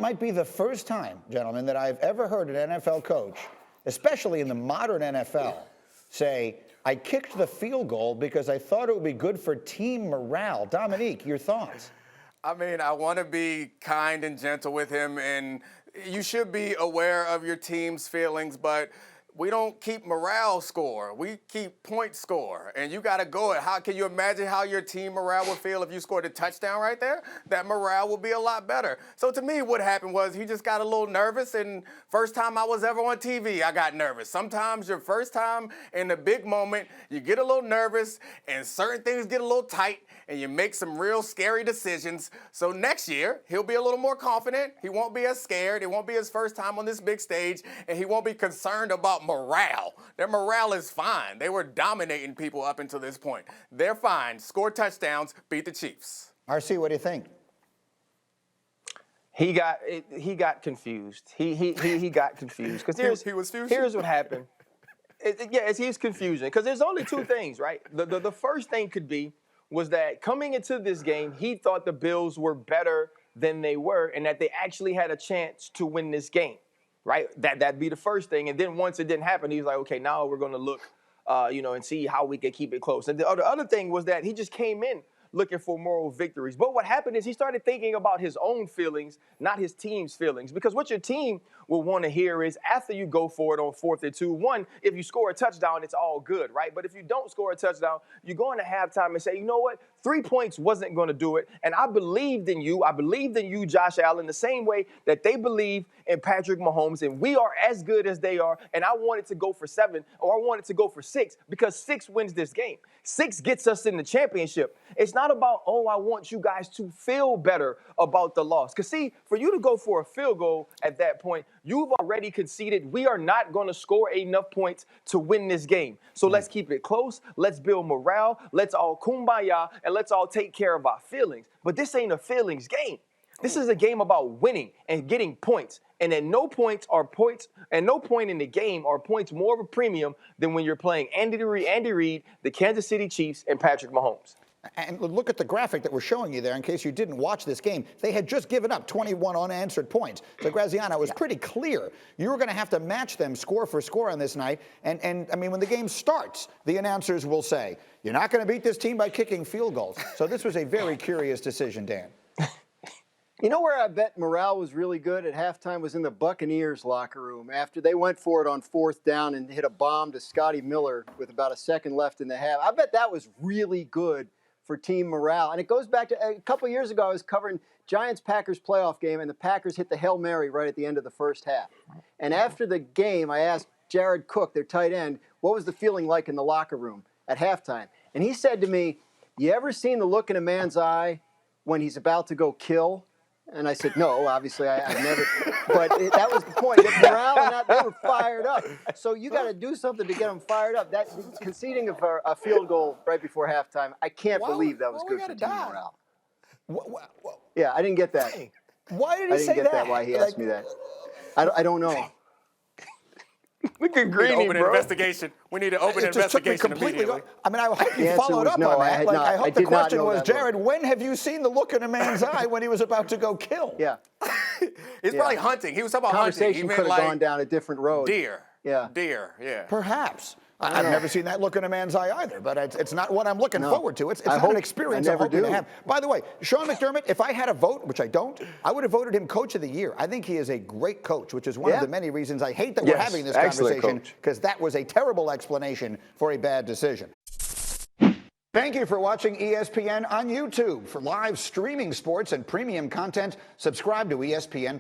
might be the first time, gentlemen, that I've ever heard an NFL coach, especially in the modern NFL, say, I kicked the field goal because I thought it would be good for team morale. Domonique, your thoughts? I mean, I want to be kind and gentle with him, and you should be aware of your team's feelings, but we don't keep morale score. We keep point score, and you got to go it. How can you imagine how your team morale would feel if you scored a touchdown right there? That morale would be a lot better. So to me, what happened was he just got a little nervous, and first time I was ever on TV, I got nervous. Sometimes your first time in a big moment, you get a little nervous, and certain things get a little tight, and you make some real scary decisions. So next year, he'll be a little more confident. He won't be as scared. It won't be his first time on this big stage, and he won't be concerned about morale. Their morale is fine. They were dominating people up until this point. They're fine. Score touchdowns, beat the Chiefs. RC, what do you think? He got confused. He got confused because here's what happened. He's confusing because there's only two things, right? The first thing could be was that coming into this game, he thought the Bills were better than they were and that they actually had a chance to win this game, right? That'd be the first thing. And then once it didn't happen, he was like, okay, now we're going to look, and see how we can keep it close. And the other thing was that he just came in looking for moral victories. But what happened is he started thinking about his own feelings, not his team's feelings. Because what your team will want to hear is after you go for it on 4th and 2, one, if you score a touchdown, it's all good, right? But if you don't score a touchdown, you go into halftime and say, you know what? 3 points wasn't going to do it. And I believed in you. I believed in you, Josh Allen, the same way that they believe in Patrick Mahomes. And we are as good as they are. And I wanted to go for 7 or I wanted to go for 6 because 6 wins this game. 6 gets us in the championship. It's not about, oh, I want you guys to feel better about the loss. Because, see, for you to go for a field goal at that point, you've already conceded we are not going to score enough points to win this game. So let's keep it close. Let's build morale. Let's all kumbaya, and let's all take care of our feelings. But this ain't a feelings game. This is a game about winning and getting points. And at no point in the game are points more of a premium than when you're playing Andy Reid, the Kansas City Chiefs, and Patrick Mahomes. And look at the graphic that we're showing you there in case you didn't watch this game. They had just given up 21 unanswered points. So, Graziano, it was pretty clear you were going to have to match them score for score on this night. And I mean, when the game starts, the announcers will say, you're not going to beat this team by kicking field goals. So this was a very curious decision, Dan. You know where I bet morale was really good at halftime was in the Buccaneers locker room after they went for it on 4th down and hit a bomb to Scotty Miller with about a second left in the half. I bet that was really good for team morale. And it goes back to a couple of years ago, I was covering Giants-Packers playoff game, and the Packers hit the Hail Mary right at the end of the first half. And after the game, I asked Jared Cook, their tight end, what was the feeling like in the locker room at halftime? And he said to me, you ever seen the look in a man's eye when he's about to go kill? And I said, no, obviously I've never. But that was the point. The morale and that, they were fired up. So you got to do something to get them fired up. That conceding a field goal right before halftime, I can't believe that was good for team morale. Yeah, I didn't get that. Why did he say that? I didn't get that, why he asked me that. I don't know. Look at Greeny, bro. Investigation. We need to open an investigation immediately. I mean, I hope you followed up on that. I hope the question was, Jared, when have you seen the look in a man's eye when he was about to go kill? Yeah. He's probably hunting. He was talking about hunting. Conversation could have gone down a different road. Deer. Yeah. Deer, yeah. Perhaps. I've never seen that look in a man's eye either, but it's not what I'm looking forward to. It's not an experience I'm hoping to have. By the way, Sean McDermott, if I had a vote, which I don't, I would have voted him Coach of the Year. I think he is a great coach, which is one of the many reasons I hate that we're having this conversation, because that was a terrible explanation for a bad decision. Thank you for watching ESPN on YouTube. For live streaming sports and premium content, subscribe to ESPN+.